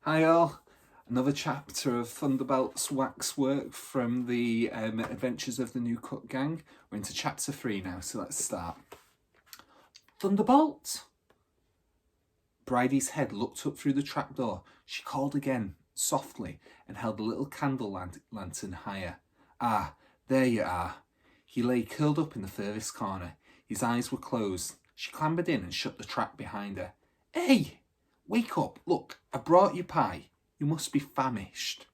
Hi all, another chapter of Thunderbolt's Waxwork from the Adventures of the New Cut Gang. We're into chapter 3 now, so let's start. Thunderbolt! Bridie's head looked up through the trapdoor. She called again, softly, and held the little candle lantern higher. Ah, there you are. He lay curled up in the furthest corner. His eyes were closed. She clambered in and shut the trap behind her. Hey! Wake up! Look, I brought you pie. You must be famished.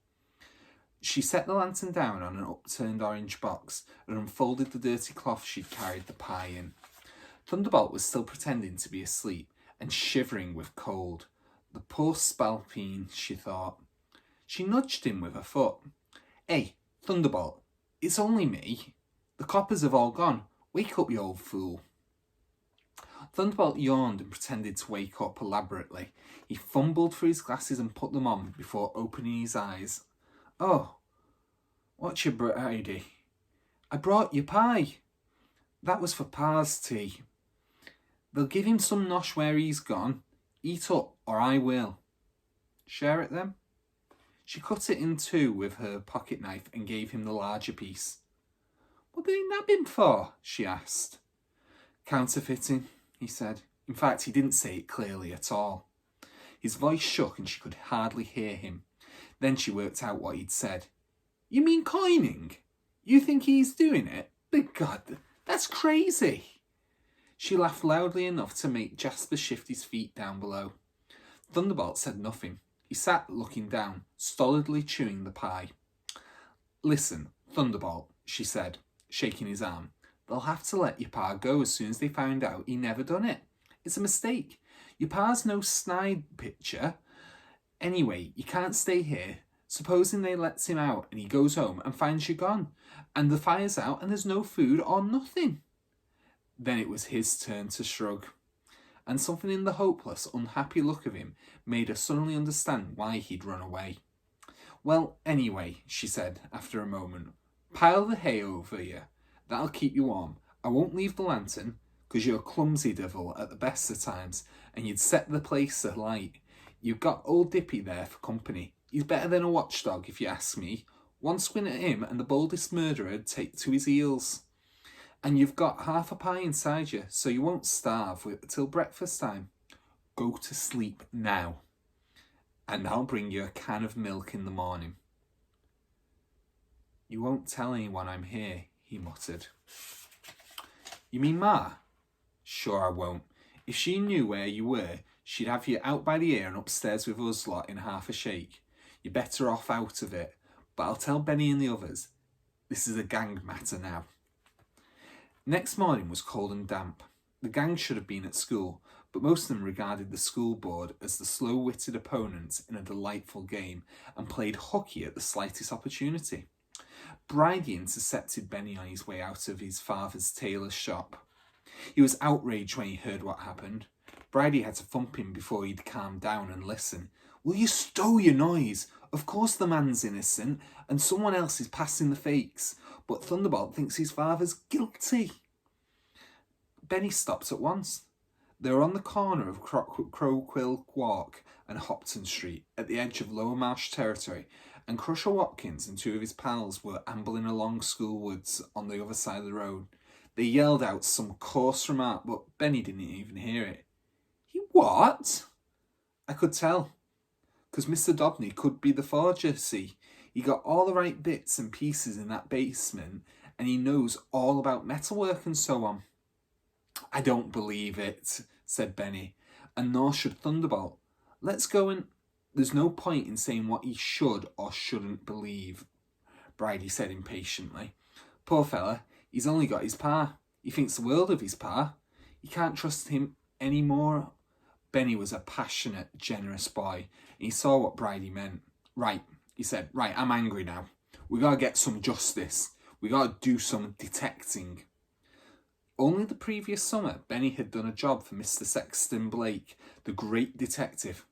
She set the lantern down on an upturned orange box and unfolded the dirty cloth she'd carried the pie in. Thunderbolt was still pretending to be asleep and shivering with cold. The poor spalpeen, she thought. She nudged him with her foot. Hey, Thunderbolt, it's only me. The coppers have all gone. Wake up, you old fool. Thunderbolt yawned and pretended to wake up elaborately. He fumbled for his glasses and put them on before opening his eyes. Oh, what's your Bridie? I brought you pie. That was for Pa's tea. They'll give him some nosh where he's gone. Eat up, or I will. Share it then? She cut it in two with her pocket knife and gave him the larger piece. What did he nab him for? She asked. Counterfeiting, he said. In fact, he didn't say it clearly at all. His voice shook and she could hardly hear him. Then she worked out what he'd said. You mean coining? You think he's doing it? Big God, that's crazy. She laughed loudly enough to make Jasper shift his feet down below. Thunderbolt said nothing. He sat looking down, stolidly chewing the pie. Listen, Thunderbolt, she said, shaking his arm. They'll have to let your pa go as soon as they find out he never done it. It's a mistake. Your pa's no snide pitcher. Anyway, you can't stay here. Supposing they lets him out and he goes home and finds you gone, and the fire's out and there's no food or nothing. Then it was his turn to shrug, and something in the hopeless, unhappy look of him made her suddenly understand why he'd run away. Well, anyway, she said after a moment, pile the hay over you. That'll keep you warm. I won't leave the lantern, because you're a clumsy devil at the best of times, and you'd set the place alight. You've got old Dippy there for company. He's better than a watchdog, if you ask me. One squint at him, and the boldest murderer'd take to his heels. And you've got half a pie inside you, so you won't starve till breakfast time. Go to sleep now, and I'll bring you a can of milk in the morning. You won't tell anyone I'm here, he muttered. You mean Ma? Sure I won't. If she knew where you were, she'd have you out by the ear and upstairs with us lot in half a shake. You're better off out of it. But I'll tell Benny and the others. This is a gang matter now. Next morning was cold and damp. The gang should have been at school, but most of them regarded the school board as the slow-witted opponents in a delightful game and played hooky at the slightest opportunity. Bridie intercepted Benny on his way out of his father's tailor's shop. He was outraged when he heard what happened. Bridie had to thump him before he'd calm down and listen. Will you stow your noise? Of course the man's innocent, and someone else is passing the fakes, but Thunderbolt thinks his father's guilty. Benny stopped at once. They were on the corner of Crowquill Walk and Hopton Street, at the edge of Lower Marsh territory, and Crusher Watkins and two of his pals were ambling along schoolwards on the other side of the road. They yelled out some coarse remark, but Benny didn't even hear it. He what? I could tell, because Mr Dobney could be the forger, see. He got all the right bits and pieces in that basement, and he knows all about metalwork and so on. I don't believe it, said Benny, and nor should Thunderbolt. Let's go and... There's no point in saying what he should or shouldn't believe, Bridie said impatiently. Poor fella, he's only got his pa. He thinks the world of his pa. You can't trust him any more. Benny was a passionate, generous boy, and he saw what Bridie meant. Right, he said, right, I'm angry now. We gotta get some justice. We gotta do some detecting. Only the previous summer, Benny had done a job for Mr Sexton Blake, the great detective.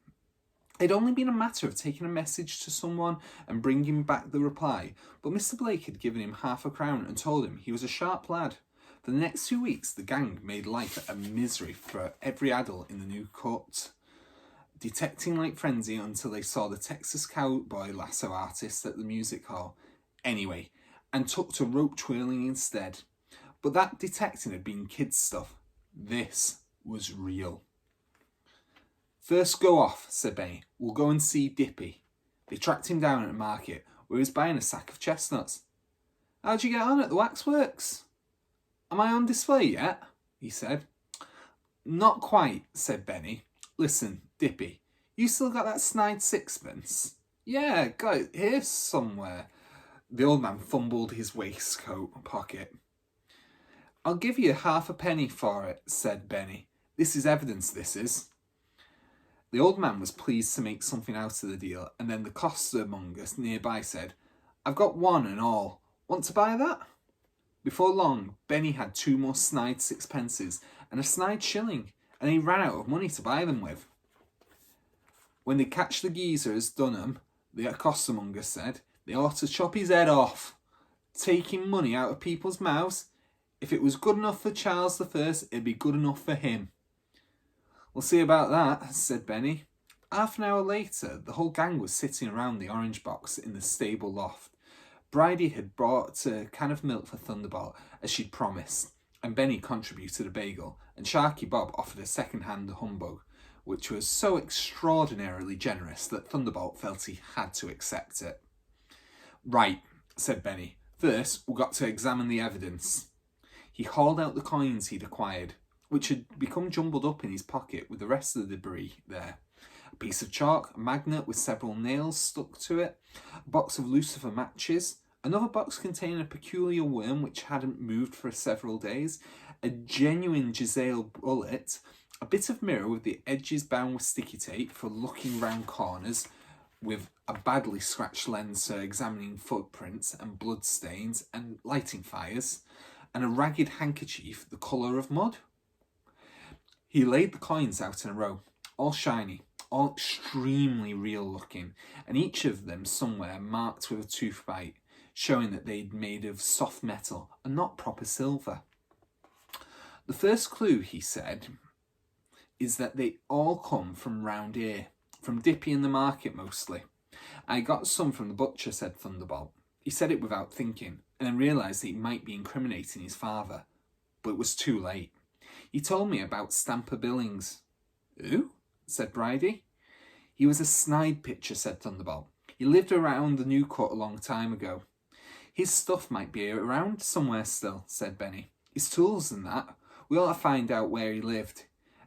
It'd only been a matter of taking a message to someone and bringing back the reply, but Mr Blake had given him £50 and told him he was a sharp lad. For the next 2 weeks, the gang made life a misery for every adult in the New Cut. detecting like frenzy until they saw the Texas cowboy lasso artist at the music hall. Anyway, and took to rope twirling instead. But that detecting had been kids' stuff. This was real. First go off, said Benny. We'll go and see Dippy. They tracked him down at the market, where he was buying a sack of chestnuts. How'd you get on at the Waxworks? Am I on display yet? He said. Not quite, said Benny. Listen, Dippy, you still got that snide sixpence? Yeah, got it here somewhere. The old man fumbled his waistcoat pocket. I'll give you half a penny for it, said Benny. This is evidence, this is. The old man was pleased to make something out of the deal, and then the costermonger nearby said, I've got one and all. Want to buy that? Before long, Benny had 2 more snide sixpences and a snide shilling, and he ran out of money to buy them with. When they catch the geezer as done 'em, the costermonger said, they ought to chop his head off. Taking money out of people's mouths? If it was good enough for Charles I, it'd be good enough for him. We'll see about that, said Benny. Half an hour later, the whole gang was sitting around the orange box in the stable loft. Bridie had brought a can of milk for Thunderbolt, as she'd promised, and Benny contributed a bagel, and Sharky Bob offered a second-hand humbug, which was so extraordinarily generous that Thunderbolt felt he had to accept it. Right, said Benny. First, we've got to examine the evidence. He hauled out the coins he'd acquired, which had become jumbled up in his pocket with the rest of the debris there. A piece of chalk, a magnet with several nails stuck to it, a box of lucifer matches, another box containing a peculiar worm which hadn't moved for several days, a genuine Giselle bullet, a bit of mirror with the edges bound with sticky tape for looking round corners, with a badly scratched lens for examining footprints and blood stains and lighting fires, and a ragged handkerchief the colour of mud. He laid the coins out in a row, all shiny, all extremely real looking, and each of them somewhere marked with a tooth bite, showing that they'd made of soft metal and not proper silver. The first clue, he said, is that they all come from round here, from Dippy in the market mostly. I got some from the butcher, said Thunderbolt. He said it without thinking, and then realised that he might be incriminating his father. But it was too late. He told me about Stamper Billings. Who? Said Bridie. He was a snide pitcher, said Thunderbolt. He lived around the New Cut a long time ago. His stuff might be around somewhere still, said Benny. His tools and that. We ought to find out where he lived.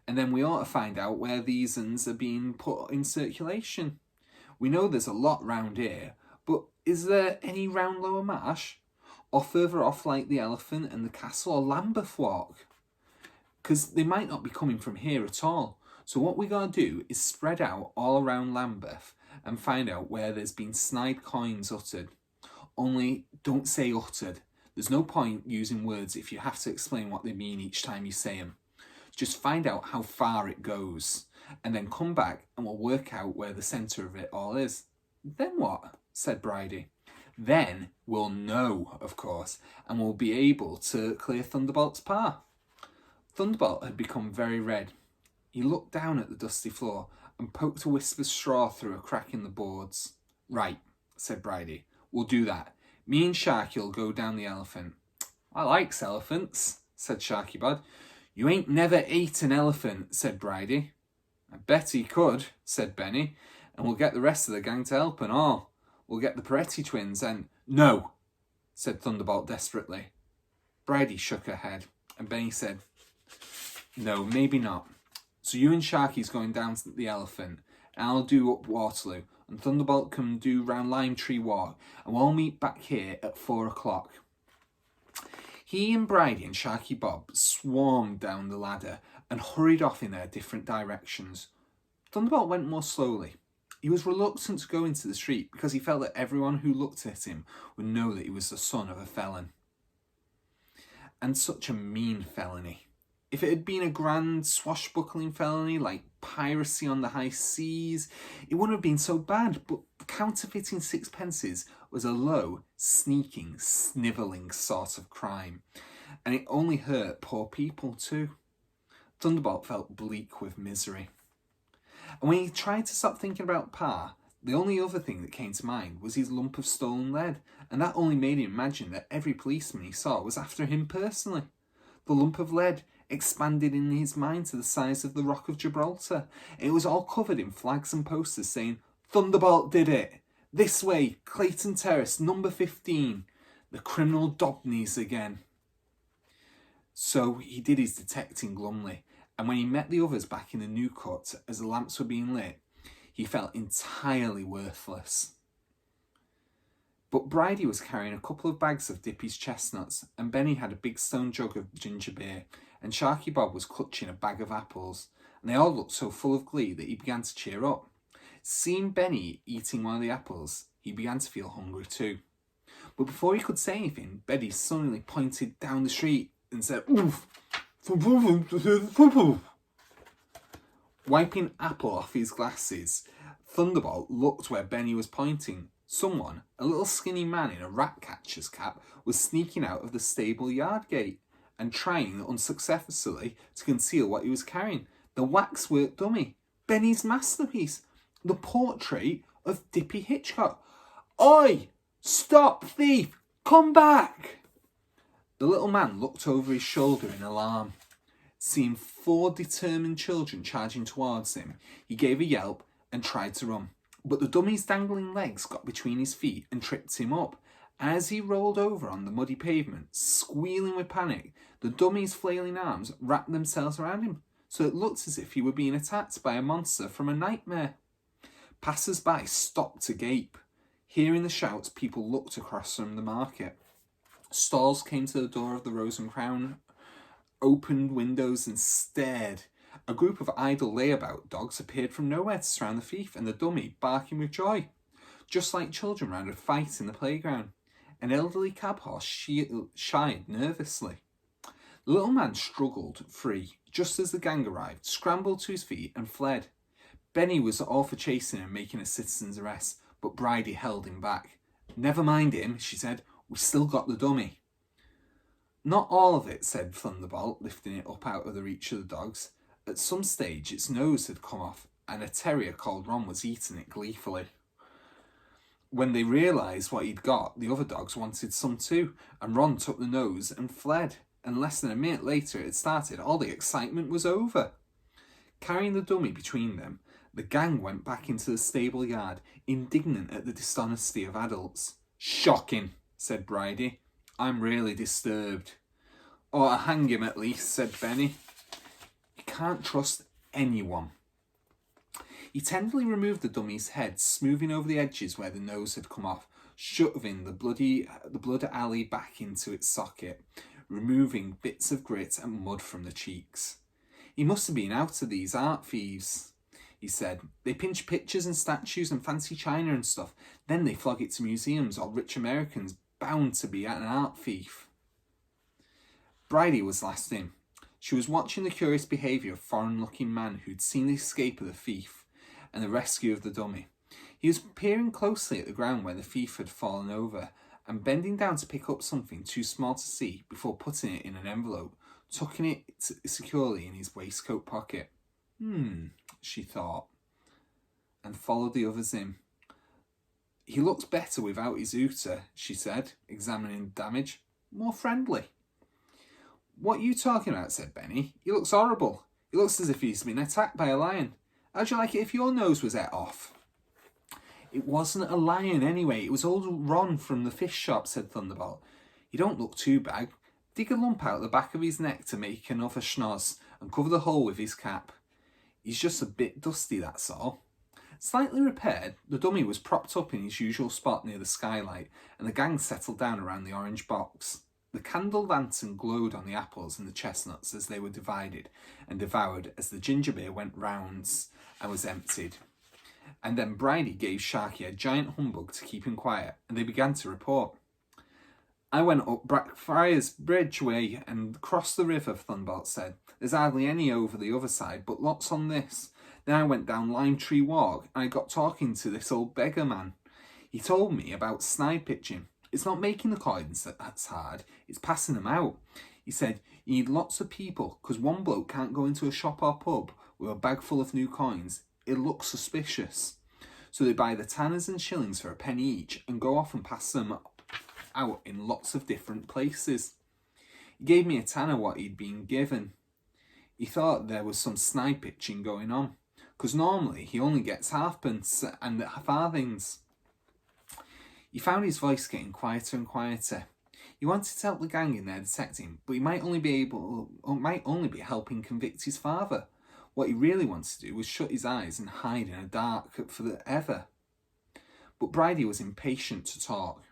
And then we ought to find out where these uns are being put in circulation. We know there's a lot round here, but is there any round Lower Marsh? Or further off like the Elephant and the Castle or Lambeth Walk? Because they might not be coming from here at all. So what we got to do is spread out all around Lambeth and find out where there's been snide coins uttered. Only don't say uttered. There's no point using words if you have to explain what they mean each time you say them. Just find out how far it goes, and then come back and we'll work out where the centre of it all is. Then what? Said Bridie. Then we'll know, of course, and we'll be able to clear Thunderbolt's path. Thunderbolt had become very red. He looked down at the dusty floor and poked a wisp of straw through a crack in the boards. Right, said Bridie. We'll do that. Me and Sharky'll go down the Elephant. I likes elephants, said Sharky Bud. You ain't never ate an elephant, said Bridie. I bet he could, said Benny, and we'll get the rest of the gang to help and all. We'll get the Peretti twins and... No, said Thunderbolt desperately. Bridie shook her head, and Benny said, no, maybe not. So you and Sharky's going down to the Elephant, and I'll do up Waterloo, and Thunderbolt can do round Lime Tree Walk, and we'll all meet back here at 4 o'clock. He and Bridie and Sharky Bob swarmed down the ladder and hurried off in their different directions. Thunderbolt went more slowly. He was reluctant to go into the street because he felt that everyone who looked at him would know that he was the son of a felon. And such a mean felony. If it had been a grand swashbuckling felony like piracy on the high seas, it wouldn't have been so bad, but counterfeiting sixpences was a low, sneaking, snivelling sort of crime, and it only hurt poor people too. Thunderbolt felt bleak with misery. And when he tried to stop thinking about Pa, the only other thing that came to mind was his lump of stolen lead, and that only made him imagine that every policeman he saw was after him personally. The lump of lead expanded in his mind to the size of the Rock of Gibraltar. It was all covered in flags and posters saying, "Thunderbolt did it! This way, Clayton Terrace, number 15. The criminal Dobneys again." So he did his detecting glumly, and when he met the others back in the new cut as the lamps were being lit, he felt entirely worthless. But Bridie was carrying a couple of bags of Dippy's chestnuts, and Benny had a big stone jug of ginger beer, and Sharky Bob was clutching a bag of apples, and they all looked so full of glee that he began to cheer up. Seeing Benny eating one of the apples, he began to feel hungry too. But before he could say anything, Benny suddenly pointed down the street and said, "Oof! Wiping apple off his glasses, Thunderbolt looked where Benny was pointing. Someone, a little skinny man in a rat catcher's cap, was sneaking out of the stable yard gate and trying unsuccessfully to conceal what he was carrying. The waxwork dummy, Benny's masterpiece, the portrait of Dippy Hitchcock. "Oi! Stop, thief! Come back!" The little man looked over his shoulder in alarm. Seeing 4 determined children charging towards him, he gave a yelp and tried to run. But the dummy's dangling legs got between his feet and tripped him up. As he rolled over on the muddy pavement, squealing with panic, the dummy's flailing arms wrapped themselves around him, so it looked as if he were being attacked by a monster from a nightmare. Passers-by stopped to gape. Hearing the shouts, people looked across from the market. Stalls came to the door of the Rose and Crown, opened windows and stared. A group of idle layabout dogs appeared from nowhere to surround the thief and the dummy, barking with joy, just like children round a fight in the playground. An elderly cab horse shied nervously. The little man struggled free just as the gang arrived, scrambled to his feet and fled. Benny was all for chasing him and making a citizen's arrest, but Bridie held him back. "Never mind him," she said. "We've still got the dummy." "Not all of it," said Thunderbolt, lifting it up out of the reach of the dogs. At some stage, its nose had come off, and a terrier called Ron was eating it gleefully. When they realised what he'd got, the other dogs wanted some too, and Ron took the nose and fled. And less than a minute later it had started, all the excitement was over. Carrying the dummy between them, the gang went back into the stable yard, indignant at the dishonesty of adults. "Shocking," said Bridie. "I'm really disturbed." "Or to hang him at least," said Benny. "You can't trust anyone." He tenderly removed the dummy's head, smoothing over the edges where the nose had come off, shoving the blood alley back into its socket, removing bits of grit and mud from the cheeks. "He must have been out of these art thieves," he said. "They pinch pictures and statues and fancy china and stuff. Then they flog it to museums or rich Americans bound to be an art thief." Bridie was last in. She was watching the curious behaviour of a foreign-looking man who'd seen the escape of the thief and the rescue of the dummy. He was peering closely at the ground where the thief had fallen over and bending down to pick up something too small to see before putting it in an envelope, tucking it securely in his waistcoat pocket. She thought, and followed the others in. "He looks better without his hooter," she said, examining the damage. "More friendly." "What are you talking about?" said Benny. "He looks horrible. He looks as if he's been attacked by a lion. How'd you like it if your nose was ate off?" "It wasn't a lion anyway. It was old Ron from the fish shop," said Thunderbolt. "He don't look too bad. Dig a lump out the back of his neck to make another schnoz and cover the hole with his cap. He's just a bit dusty, that's all." Slightly repaired, the dummy was propped up in his usual spot near the skylight, and the gang settled down around the orange box. The candle lantern glowed on the apples and the chestnuts as they were divided and devoured as the ginger beer went rounds and was emptied. And then Bridie gave Sharky a giant humbug to keep him quiet, and they began to report. "I went up Blackfriars Bridge way and crossed the river," Thunderbolt said. "There's hardly any over the other side, but lots on this. Then I went down Lime Tree Walk and I got talking to this old beggar man. He told me about snipe pitching. It's not making the coins that's hard, it's passing them out. He said you need lots of people because one bloke can't go into a shop or pub with a bag full of new coins. It looks suspicious. So they buy the tanners and shillings for a penny each and go off and pass them out in lots of different places. He gave me a tanner what he'd been given. He thought there was some snide pitching going on, because normally he only gets halfpence and farthings. He found his voice getting quieter and quieter. He wanted to help the gang in their detecting, but he might only be helping convict his father. What he really wanted to do was shut his eyes and hide in a dark forever. But Bridie was impatient to talk.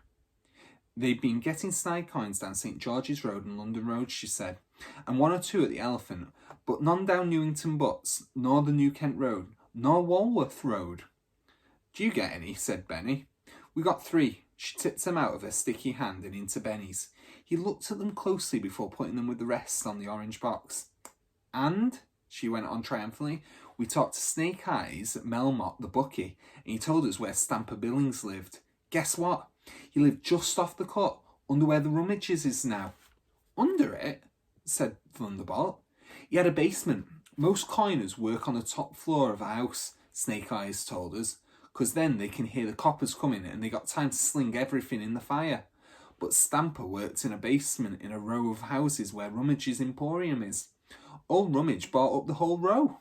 They'd been getting snide coins down St George's Road and London Road, she said, and 1 or 2 at the Elephant, but none down Newington Butts, nor the New Kent Road, nor Walworth Road. Do you get any? Said Benny. We got 3. She tipped them out of her sticky hand and into Benny's. He looked at them closely before putting them with the rest on the orange box. And, she went on triumphantly, we talked to Snake Eyes at Melmotte, the bookie, and he told us where Stamper Billings lived. Guess what? He lived just off the cut, under where the Rummages is now. Under it? Said Thunderbolt. He had a basement. Most coiners work on the top floor of a house, Snake Eyes told us, because then they can hear the coppers coming and they got time to sling everything in the fire. But Stamper worked in a basement in a row of houses where Rummage's Emporium is. Old Rummage bought up the whole row.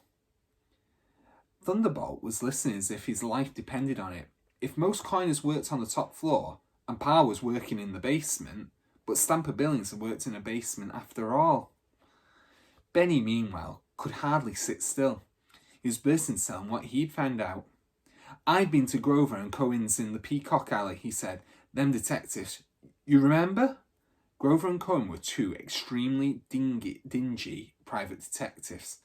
Thunderbolt was listening as if his life depended on it. If most coiners worked on the top floor, and Pa was working in the basement, but Stamper Billings had worked in a basement after all. Benny, meanwhile, could hardly sit still. He was bursting to tell him what he'd found out. I'd been to Grover and Cohen's in the Peacock Alley, he said. Them detectives. You remember? Grover and Cohen were 2 extremely dingy private detectives.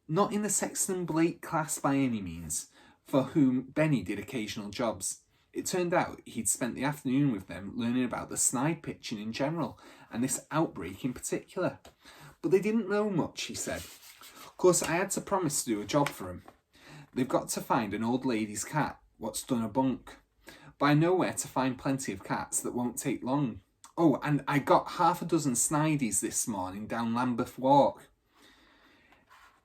Not in the Sexton Blake class by any means, for whom Benny did occasional jobs. It turned out he'd spent the afternoon with them learning about the snide pitching in general, and this outbreak in particular. But they didn't know much, he said. Of course, I had to promise to do a job for 'em. They've got to find an old lady's cat what's done a bunk. But I know where to find plenty of cats that won't take long. Oh, and I got 6 snidies this morning down Lambeth Walk.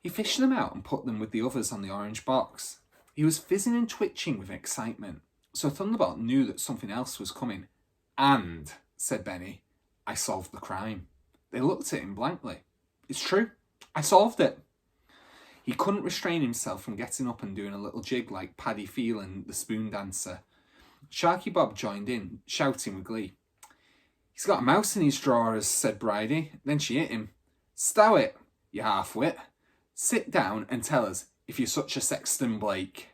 He fished them out and put them with the others on the orange box. He was fizzing and twitching with excitement, so Thunderbolt knew that something else was coming. And, said Benny, I solved the crime. They looked at him blankly. It's true. I solved it. He couldn't restrain himself from getting up and doing a little jig like Paddy Phelan, the spoon dancer. Sharky Bob joined in, shouting with glee. He's got a mouse in his drawers, said Bridie. Then she hit him. Stow it, you half-wit. Sit down and tell us if you're such a Sexton Blake.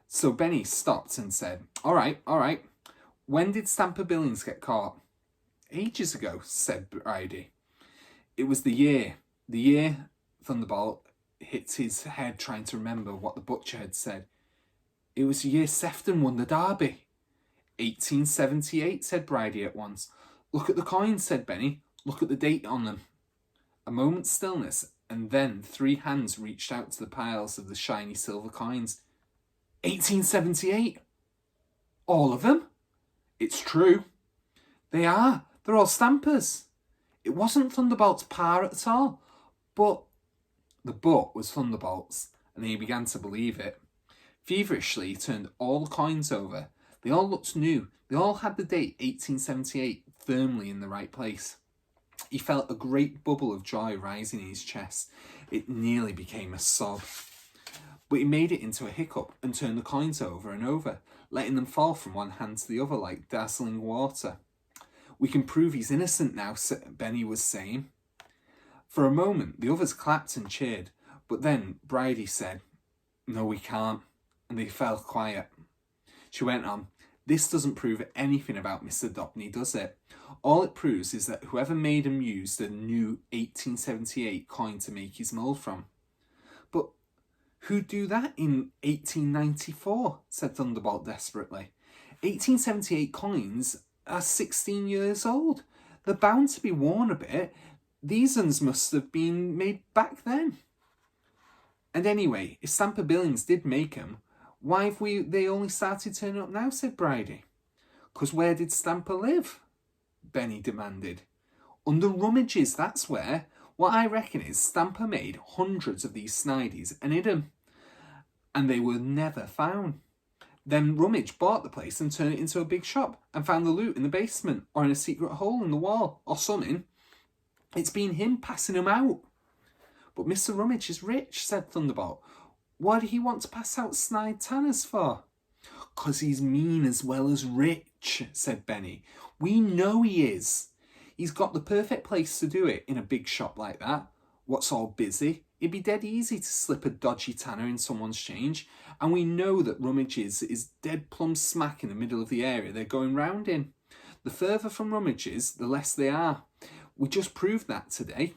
So Benny stopped and said, All right. When did Stamper Billings get caught? Ages ago, said Bridie. It was the year, Thunderbolt hit his head trying to remember what the butcher had said. It was the year Sefton won the Derby. 1878, said Bridie at once. Look at the coins, said Benny. Look at the date on them. A moment's stillness, and then 3 hands reached out to the piles of the shiny silver coins. 1878? All of them? It's true. They are. They're all Stampers. It wasn't Thunderbolt's pa at all. But the but was Thunderbolt's, and he began to believe it. Feverishly, he turned all the coins over. They all looked new. They all had the date 1878 firmly in the right place. He felt a great bubble of joy rising in his chest. It nearly became a sob. But he made it into a hiccup and turned the coins over and over, letting them fall from one hand to the other like dazzling water. We can prove he's innocent now, Benny was saying. For a moment, the others clapped and cheered, but then Bridie said, No, we can't, and they fell quiet. She went on, This doesn't prove anything about Mr Dobney, does it? All it proves is that whoever made him used a new 1878 coin to make his mould from. But who'd do that in 1894? Said Thunderbolt desperately. 1878 coins are 16 years old. They're bound to be worn a bit. These ones must have been made back then. And anyway, if Stamper Billings did make 'em, why have they only started turning up now, said Bridie. 'Cause where did Stamper live? Benny demanded. Under Rummages, that's where. What I reckon is Stamper made hundreds of these snidies and hid 'em. and they were never found. Then Rummage bought the place and turned it into a big shop and found the loot in the basement or in a secret hole in the wall or something. It's been him passing them out. But Mr Rummage is rich, said Thunderbolt. What did he want to pass out snide tanners for? 'Cause he's mean as well as rich, said Benny. We know he is. He's got the perfect place to do it in a big shop like that. What's all busy? It'd be dead easy to slip a dodgy tanner in someone's change, and we know that Rummage's is dead plumb smack in the middle of the area they're going round in. The further from Rummage's, the less they are. We just proved that today.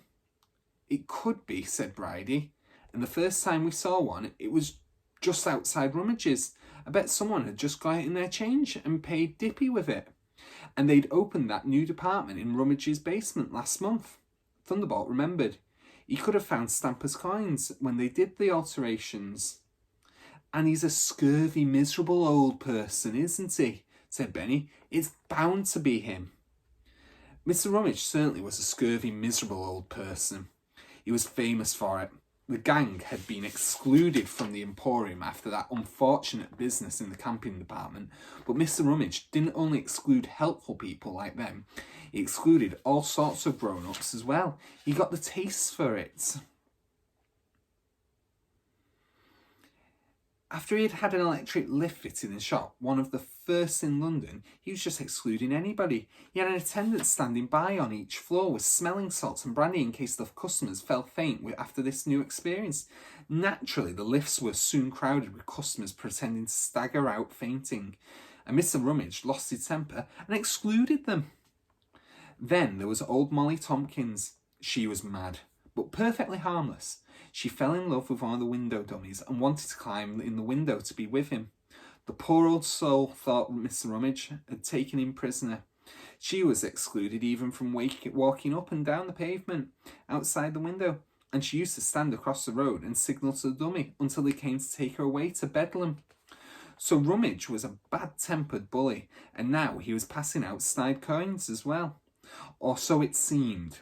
It could be, said Bridie, and the first time we saw one, it was just outside Rummage's. I bet someone had just got it in their change and paid dippy with it. And they'd opened that new department in Rummage's basement last month. Thunderbolt remembered. He could have found Stamper's coins when they did the alterations. And he's a scurvy, miserable old person, isn't he? Said Benny. It's bound to be him. Mr Rummage certainly was a scurvy, miserable old person. He was famous for it. The gang had been excluded from the Emporium after that unfortunate business in the camping department, but Mr Rummage didn't only exclude helpful people like them, he excluded all sorts of grown-ups as well. He got the taste for it. After he had had an electric lift fitted in the shop, one of the first in London, he was just excluding anybody. He had an attendant standing by on each floor with smelling salts and brandy in case the customers fell faint after this new experience. Naturally, the lifts were soon crowded with customers pretending to stagger out fainting, and Mr Rummage lost his temper and excluded them. Then there was old Molly Tompkins. She was mad, but perfectly harmless. She fell in love with one of the window dummies and wanted to climb in the window to be with him. The poor old soul thought Mr Rummage had taken him prisoner. She was excluded even from walking up and down the pavement outside the window, and she used to stand across the road and signal to the dummy until they came to take her away to Bedlam. So Rummage was a bad-tempered bully, and now he was passing out snide coins as well. Or so it seemed.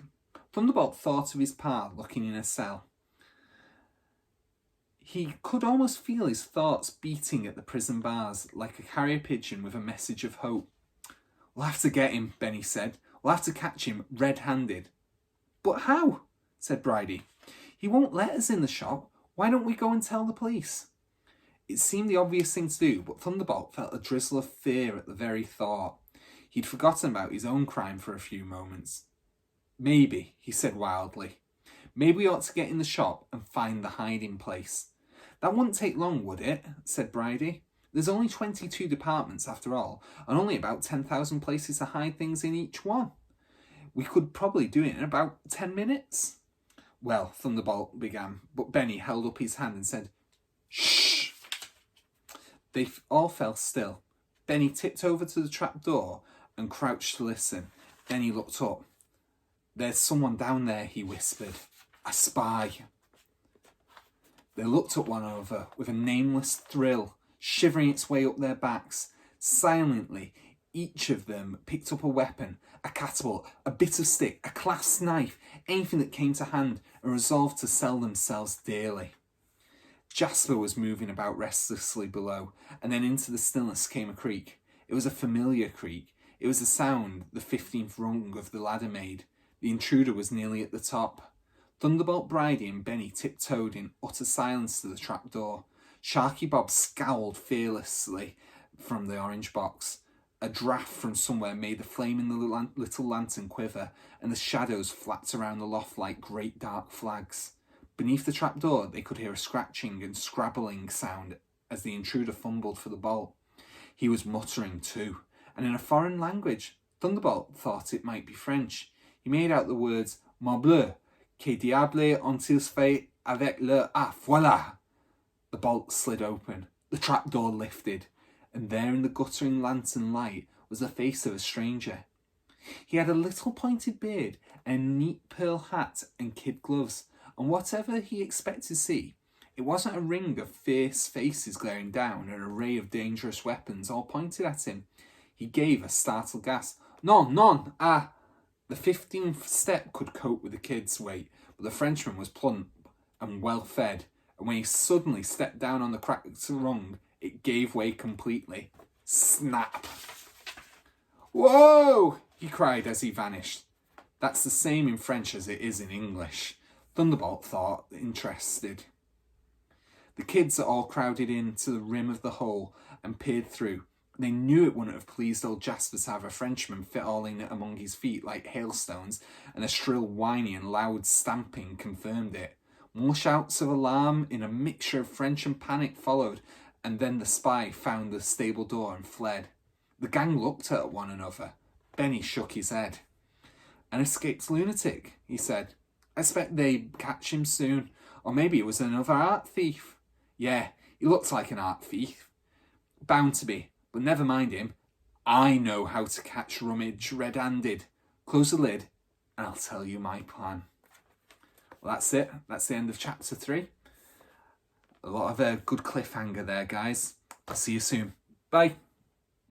Thunderbolt thought of his pa looking in a cell. He could almost feel his thoughts beating at the prison bars like a carrier pigeon with a message of hope. We'll have to get him, Benny said. We'll have to catch him red-handed. But how? Said Bridie. He won't let us in the shop. Why don't we go and tell the police? It seemed the obvious thing to do, but Thunderbolt felt a drizzle of fear at the very thought. He'd forgotten about his own crime for a few moments. Maybe, he said wildly. Maybe we ought to get in the shop and find the hiding place. That wouldn't take long, would it? Said Bridie. There's only 22 departments after all, and only about 10,000 places to hide things in each one. We could probably do it in about 10 minutes. Well, Thunderbolt began, but Benny held up his hand and said, Shh! They all fell still. Benny tipped over to the trap door and crouched to listen. Then he looked up. There's someone down there, he whispered. A spy. They looked at one another with a nameless thrill, shivering its way up their backs. Silently, each of them picked up a weapon, a catapult, a bit of stick, a clasp knife, anything that came to hand, and resolved to sell themselves dearly. Jasper was moving about restlessly below, and then into the stillness came a creak. It was a familiar creak. It was the sound the 15th rung of the ladder made. The intruder was nearly at the top. Thunderbolt, Bridie and Benny tiptoed in utter silence to the trapdoor. Sharky Bob scowled fearlessly from the orange box. A draught from somewhere made the flame in the little lantern quiver, and the shadows flapped around the loft like great dark flags. Beneath the trapdoor they could hear a scratching and scrabbling sound as the intruder fumbled for the bolt. He was muttering too, and in a foreign language. Thunderbolt thought it might be French. He made out the words, Morbleu, que diable ont-ils fait avec leur... Ah, voilà! The bolt slid open. The trapdoor lifted, and there in the guttering lantern light was the face of a stranger. He had a little pointed beard, and a neat pearl hat and kid gloves, and whatever he expected to see, it wasn't a ring of fierce faces glaring down, an array of dangerous weapons all pointed at him. He gave a startled gasp. Non, non, ah! The 15th step could cope with the kid's weight, but the Frenchman was plump and well-fed, and when he suddenly stepped down on the cracked rung, it gave way completely. Snap! Whoa! He cried as he vanished. That's the same in French as it is in English. Thunderbolt thought, interested. The kids all crowded in to the rim of the hole and peered through. They knew it wouldn't have pleased old Jasper to have a Frenchman fit all in among his feet like hailstones, and a shrill whining and loud stamping confirmed it. More shouts of alarm in a mixture of French and panic followed, and then the spy found the stable door and fled. The gang looked at one another. Benny shook his head. An escaped lunatic, he said. I expect they catch him soon. Or maybe it was another art thief. Yeah, he looks like an art thief. Bound to be. But never mind him. I know how to catch Rummage red-handed. Close the lid and I'll tell you my plan. Well, that's it. That's the end of chapter 3. A lot of a good cliffhanger there, guys. I'll see you soon. Bye.